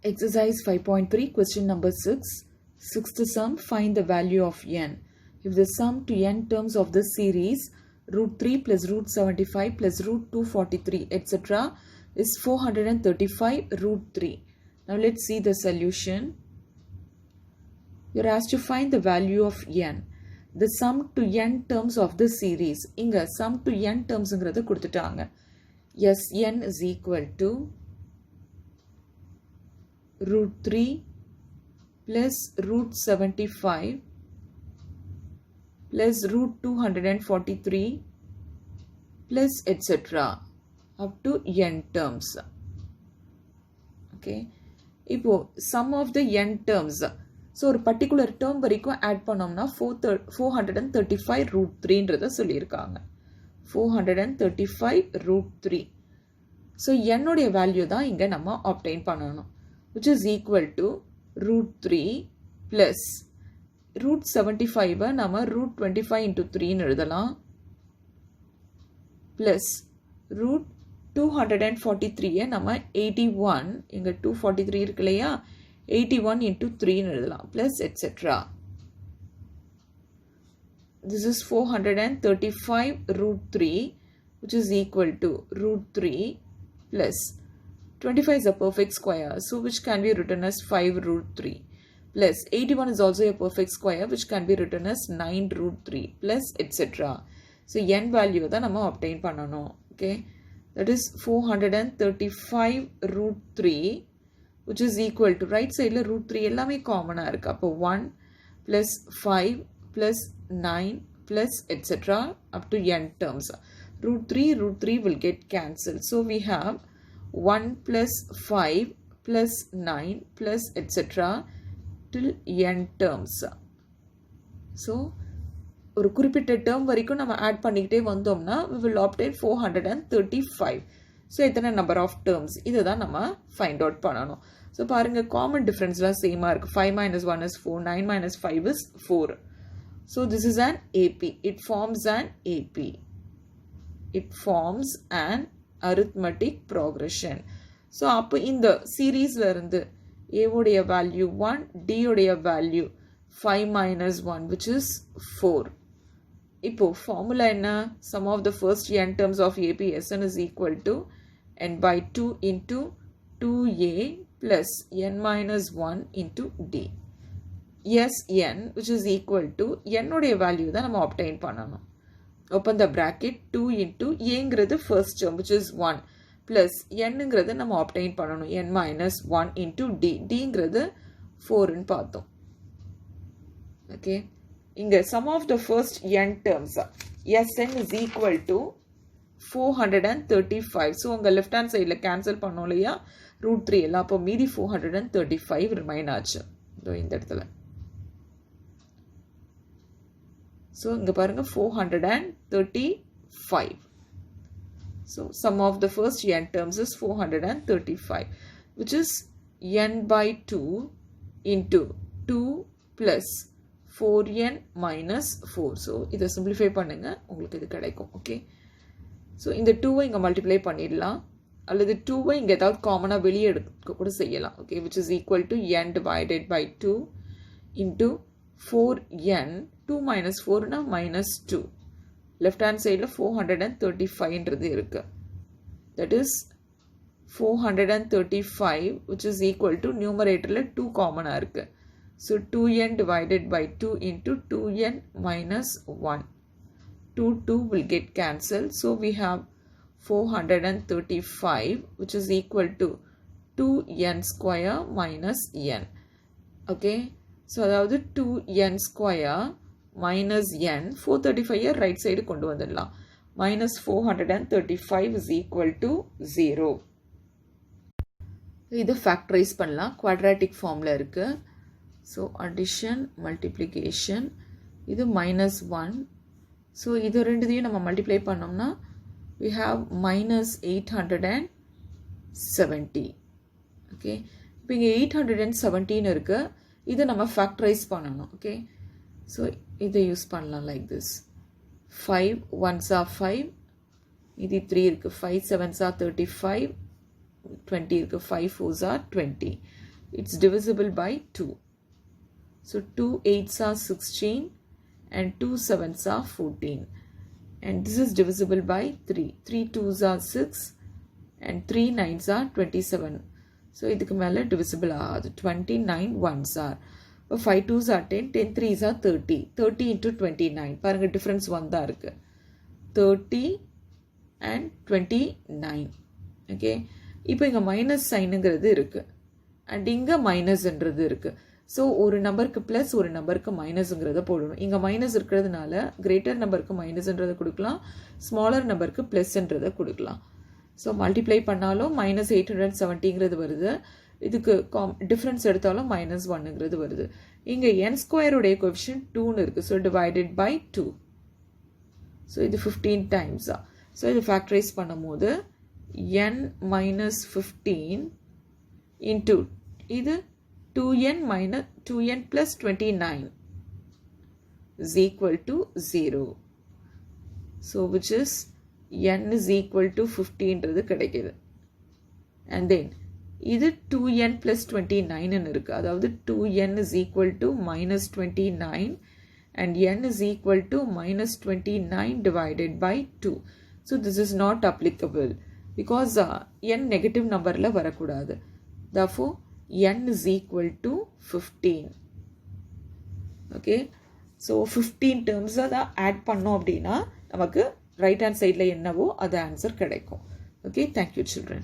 Exercise 5.3, question number 6. Sixth sum, find the value of n. If the sum to n terms of this series, root 3 plus root 75 plus root 243, etc. is 435 root 3. Now let's see the solution. You're asked to find the value of n. The sum to n terms of this series. Inga sum to n terms கொடுத்துட்டாங்க. Sn is equal to root 3 plus root 75 plus root 243 plus etc. up to n terms. Okay. இப்போ sum of the n terms. So ஒரு particular term வரைக்கும் add பண்ணோம்னா 435 root 3ன்றத சொல்லியிருக்காங்க. 435 root 3. So n உடைய value தான் இங்க நம்ம obtain பண்ணணும். Which is equal to root 3 plus root 75 நம்ம root 25 into 3 எழுதலாம் plus root 243 நம்ம 81 இங்க 243 இருக்கு இல்லையா 81 into 3 எழுதலாம் plus etc. This is 435 root 3 which is equal to root 3 plus 25 is a perfect square, so which can be written as 5 root 3 plus 81 is also a perfect square which can be written as 9 root 3 plus etc. So n value தான் நம்ம obtain பண்ணணும். Okay, that is 435 root 3 which is equal to right side root 3 எல்லாமே காமனா இருக்கு. அப்போ 1 plus 5 plus 9 plus etc. up to n terms. Root 3 will get cancelled. So we have 1 plus 5 plus 9 plus etc. till n terms. So ஒரு குறிப்பிட்ட term வரைக்கும் நம்ம add பண்ணிக்கிட்டே வந்தோம்னா we will obtain 435. So எத்தனை number of terms இதுதான் நம்ம find out பண்ணணும். So பாருங்க common differenceலாம் சேமா இருக்கு. 5 minus 1 is 4, 9 minus 5 is 4. So this is an AP. It forms an AP. It forms an arithmetic progression. So அப்போ இந்த சீரீஸ்ல இருந்து A உடைய value 1, D உடைய value 5 minus 1 which is 4. இப்போ formula என்ன? Sum of the first n terms of AP Sn is equal to n by 2 into 2A plus n minus 1 into D. Sn which is equal to n உடைய value தான் நம்ம obtain பண்ணணும். Open the bracket 2 into A first term which is 1 plus n நம்ம obtain பண்ணணும் n minus 1 into D. D 4 ன்னு பார்த்தோம். Okay. இங்க sum of the first n terms Sn is equal to 435. So உங்க left hand sideல cancel பண்ணோம் இல்லையா root 3 எல்லாம் அப்போ மீதி 435 remain ஆச்சு இந்த இடத்துல. So இங்க பாருங்க 435. So sum of the first n terms is 435 which is n by 2 into 2 plus 4n minus 4. So இதை simplify பண்ணுங்க உங்களுக்கு இது கிடைக்கும். Okay. So இந்த 2 இங்க multiply பண்ணிடலாம் அல்லது 2 இங்க ஏதாவது காமனா வெளியே எடுக்க கூட செய்யலாம். Okay, which is equal to n divided by 2 into 4n. 2 minus 4 na minus 2. Left hand side 435 ன்றது இருக்கு. That is 435 which is equal to numeratorல 2 common இருக்கு. So 2n divided by 2 into 2n minus 1. 2 will get cancelled. So we have 435 which is equal to 2n square minus n. Okay. So அதாவது 2n square minus n 435 right side கொண்டு வந்துடலாம். Minus 435 is equal to 0. இதை factorize பண்ணலாம். quadratic formல இருக்கு. So addition, multiplication. இது minus 1. So இது ரெண்டுதையும் நம்ம multiply பண்ணோம்னா we have minus 870. Okay. இப்போ இங்க 817 இருக்கு. இதை நம்ம factorize பண்ணணும். Okay. So இதை யூஸ் பண்ணலாம் like this. 5 1s are 5. இது 3 இருக்கு. 5 7s are 35. 20 இருக்கு. 5 4s are 20. it's divisible by 2. So 2 8s are 16 and 2 7s are 14. And this is divisible by 3. 3 2s are 6 and 3 9s are 27. So இதுக்கு மேல divisible ஆகாது. 29 1s are. இப்போ 5 2s are 10, 10 3s are 30. 30 into 29. பாருங்க difference 1 தான் இருக்கு. 30 and 29. Okay. இப்போ இங்க minus சைனுங்கிறது இருக்கு. அண்ட் இங்க மைனஸ்ன்றது இருக்கு. ஸோ ஒரு நம்பருக்கு ப்ளஸ் ஒரு நம்பருக்கு மைனஸ்ங்கிறத போடணும். இங்கே மைனஸ் இருக்கிறதுனால கிரேட்டர் நம்பருக்கு மைனஸ்ன்றதை கொடுக்கலாம், ஸ்மாலர் நம்பருக்கு ப்ளஸ்ன்றதை கொடுக்கலாம். ஸோ மல்டிப்ளை பண்ணாலும் மைனஸ் 870ங்கிறது வருது. இதுக்கு டிஃப்ரென்ஸ் எடுத்தாலும் மைனஸ் 1ங்கிறது வருது. இங்கே n ஸ்கொயருடைய கோஎஃபிஷியன்ட் 2ன்னு இருக்குது. So divided by 2. ஸோ இது 15 டைம்ஸா. ஸோ இது ஃபேக்டரைஸ் பண்ணும்போது n minus 15 into இது 2n plus 29 is equal to 0. So which is n is equal to 15 கிடைக்குது. And then இது 2n plus 29 இருக்கு. அதாவது 2n is equal to minus 29 and n is equal to minus 29 divided by 2. So this is not applicable because n negative numberல வரக்கூடாது. Therefore n is equal to 15. Okay. So 15 terms தான் add பண்ணோம் அப்படின்னா நமக்கு right hand sideல என்னவோ அது answer கிடைக்கும். Okay. Thank you children.